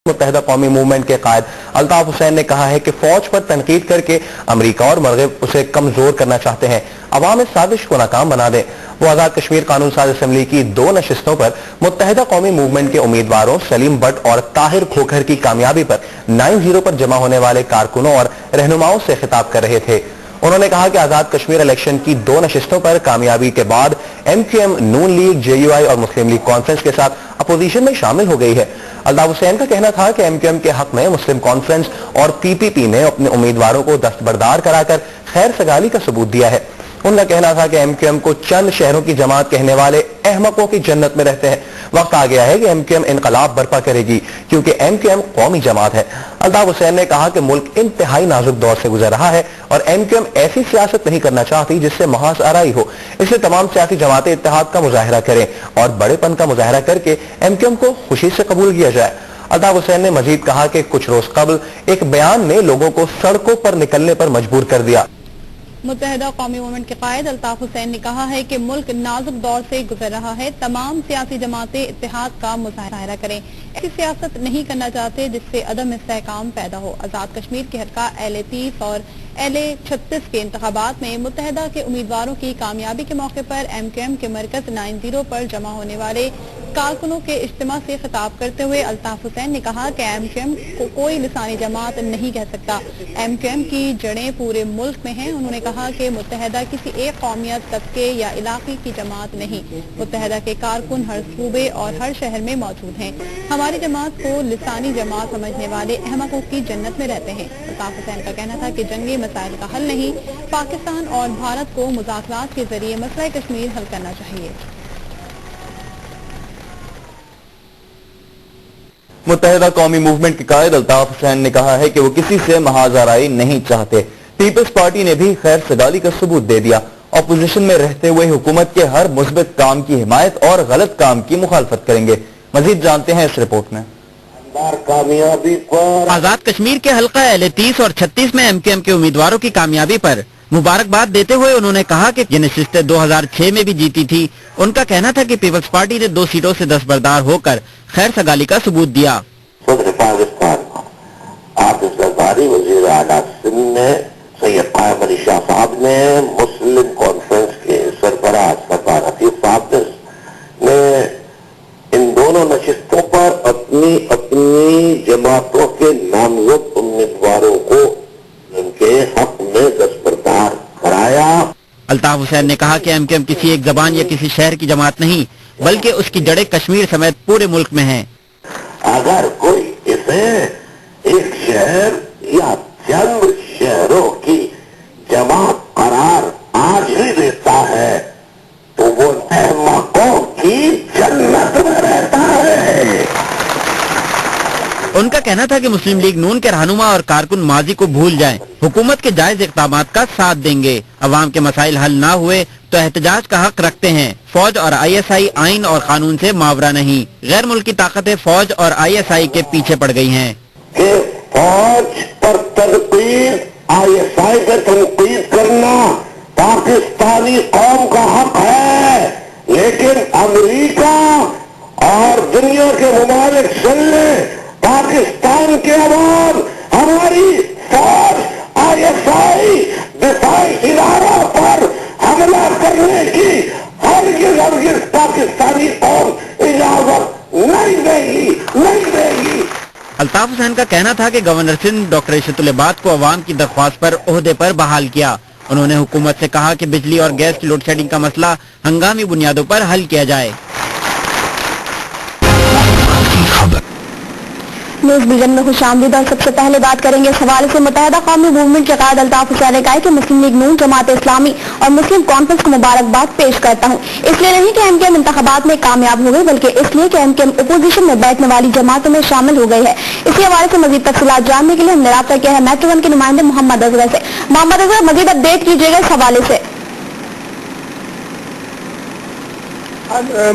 متحدہ قومی موومنٹ کے قائد الطاف حسین نے کہا ہے کہ فوج پر تنقید کر کے امریکہ اور مغرب اسے کمزور کرنا چاہتے ہیں، عوام اس سازش کو ناکام بنا دیں۔ وہ آزاد کشمیر قانون ساز اسمبلی کی 2 نشستوں پر متحدہ قومی موومنٹ کے امیدواروں سلیم بٹ اور طاہر کھوکھر کی کامیابی پر 9-0 پر جمع ہونے والے کارکنوں اور رہنماؤں سے خطاب کر رہے تھے۔ انہوں نے کہا کہ آزاد کشمیر الیکشن کی 2 نشستوں پر کامیابی کے بعد ایم کیو ایم، نون لیگ، جے یو آئی اور مسلم لیگ کانفرنس کے ساتھ اپوزیشن میں شامل ہو گئی ہے۔ الطاف حسین کا کہنا تھا کہ ایم کیو ایم کے حق میں مسلم کانفرنس اور پی پی پی نے اپنے امیدواروں کو دستبردار کرا کر خیر سگالی کا ثبوت دیا ہے۔ ان کا کہنا تھا کہ ایم کیو ایم کو چند شہروں کی جماعت کہنے والے احمقوں کی جنت میں رہتے ہیں۔ وقت آ گیا ہے کہ ایم کیو ایم انقلاب برپا کرے گی کیونکہ ایم کیو ایم قومی جماعت ہے۔ الطاف حسین نے کہا کہ ملک انتہائی نازک دور سے گزر رہا ہے اور ایم کیو ایم ایسی سیاست نہیں کرنا چاہتی جس سے محاذ آرائی ہو، اس لیے تمام سیاسی جماعتیں اتحاد کا مظاہرہ کریں اور بڑے پن کا مظاہرہ کر کے ایم کیو ایم کو خوشی سے قبول کیا جائے۔ الطاف حسین نے مزید کہا کہ کچھ روز قبل ایک بیان نے لوگوں کو سڑکوں پر نکلنے پر مجبور کر دیا۔ متحدہ قومی موومنٹ کے قائد الطاف حسین نے کہا ہے کہ ملک نازک دور سے گزر رہا ہے، تمام سیاسی جماعتیں اتحاد کا مظاہرہ کریں، ایسی سیاست نہیں کرنا چاہتے جس سے عدم استحکام پیدا ہو۔ آزاد کشمیر کے حلقہ اہل 30 اور اہل 36 کے انتخابات میں متحدہ کے امیدواروں کی کامیابی کے موقع پر ایم کیو ایم کے مرکز 9-0 پر جمع ہونے والے کارکنوں کے اجتماع سے خطاب کرتے ہوئے الطاف حسین نے کہا کہ ایم کیو ایم کو کوئی لسانی جماعت نہیں کہہ سکتا، ایم کیو ایم کی جڑیں پورے ملک میں ہیں۔ انہوں نے کہا کہ متحدہ کسی ایک قومیت، طبقے یا علاقے کی جماعت نہیں، متحدہ کے کارکن ہر صوبے اور ہر شہر میں موجود ہیں۔ ہماری جماعت کو لسانی جماعت سمجھنے والے احمقوں کی جنت میں رہتے ہیں۔ الطاف حسین کا کہنا تھا کہ جنگی مسائل کا حل نہیں، پاکستان اور بھارت کو مذاکرات کے ذریعے مسئلہ کشمیر حل کرنا چاہیے۔ متحدہ قومی موومنٹ کے قائد الطاف حسین نے کہا ہے کہ وہ کسی سے محاذ آرائی نہیں چاہتے۔ پیپلز پارٹی نے بھی خیر سگالی کا ثبوت دے دیا، اپوزیشن میں رہتے ہوئے حکومت کے ہر مثبت کام کی حمایت اور غلط کام کی مخالفت کریں گے۔ مزید جانتے ہیں اس رپورٹ میں۔ آزاد کشمیر کے حلقہ اہل 30 اور 36 میں ایم کیو ایم کے امیدواروں کی کامیابی پر مبارکباد دیتے ہوئے انہوں نے کہا کہ یہ نشستیں 2006 میں بھی جیتی تھی۔ ان کا کہنا تھا کہ پیپلز پارٹی نے 2 سیٹوں سے دستبردار ہو کر خیر سگالی کا ثبوت دیا۔ صدر پاکستان آصف زرداری وزیر اعلیٰ سندھ نے سید قائم علی شاہ صاحب نے مسلم کانفرنس کے سربراہ سردار حفیظ صاحب نے ان دونوں نشستوں پر اپنی جماعتوں کے نامزد امیدواروں کو ان کے حق میں دستبردار کرایا۔ الطاف حسین نے کہا کہ ایم کیو ایم کسی ایک زبان یا کسی شہر کی جماعت نہیں بلکہ اس کی جڑیں کشمیر سمیت پورے ملک میں ہیں۔ اگر کوئی اسے ایک شہر یا چند شہروں کی جماعت قرار آج ہی دیتا ہے تو وہ احمقوں کی جنت میں رہتا ہے۔ ان کا کہنا تھا کہ مسلم لیگ نون کے رہنما اور کارکن ماضی کو بھول جائیں، حکومت کے جائز اقدامات کا ساتھ دیں گے، عوام کے مسائل حل نہ ہوئے تو احتجاج کا حق رکھتے ہیں۔ فوج اور آئی ایس آئی آئین اور قانون سے ماورا نہیں، غیر ملکی طاقتیں فوج اور آئی ایس آئی کے پیچھے پڑ گئی ہیں۔ کہ فوج پر تنقید، آئی ایس آئی پر تنقید کرنا پاکستانی قوم کا حق ہے، لیکن امریکہ اور دنیا کے ممالک سن لیں، پاکستان کے عوام ہماری فوج، آئی ایس آئی دفاعی اداروں پر حملہ کرنے کی ہرگز پاکستانی قوم اجازت نہیں دے گی۔ الطاف حسین کا کہنا تھا کہ گورنر سندھ ڈاکٹر عشرت العباد کو عوام کی درخواست پر عہدے پر بحال کیا۔ انہوں نے حکومت سے کہا کہ بجلی اور گیس کی لوڈ شیڈنگ کا مسئلہ ہنگامی بنیادوں پر حل کیا جائے۔ نیوز بلٹن میں خوش آمدید، اور سب سے پہلے بات کریں گے اس حوالے سے متحدہ قومی موومنٹ کے قائد الطاف حسین نے کہا کہ مسلم لیگ نون، جماعت اسلامی اور مسلم کانفرنس کو مبارکباد پیش کرتا ہوں، اس لیے نہیں کہ ایم کیو ایم انتخابات میں کامیاب ہو گئی بلکہ اس لیے کہ ایم کیو ایم اپوزیشن میں بیٹھنے والی جماعتوں میں شامل ہو گئی ہے۔ اسی حوالے سے مزید تفصیلات جاننے کے لیے ہم نے رابطہ کیا ہے میٹرو ون کے نمائندے محمد اظہر سے۔ محمد اظہر، مزید اپڈیٹ کیجیے گا اس حوالے سے۔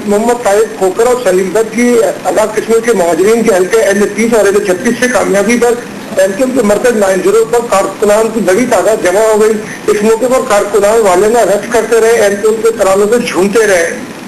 محمد طاہر کھوکھر اور سلیم بٹ کی آزاد کشمیر کے مہاجرین کے حلقے اہل 30 اور اہل 36 سے کامیابی پر ایم کیو ایم کے مرکز 9-0 پر کارکنان کی بڑی تعداد جمع ہو گئی۔ اس موقع پر کارکنان والے رقص کرتے رہے، ایم کیو ایم کے ترانوں سے جھومتے رہے۔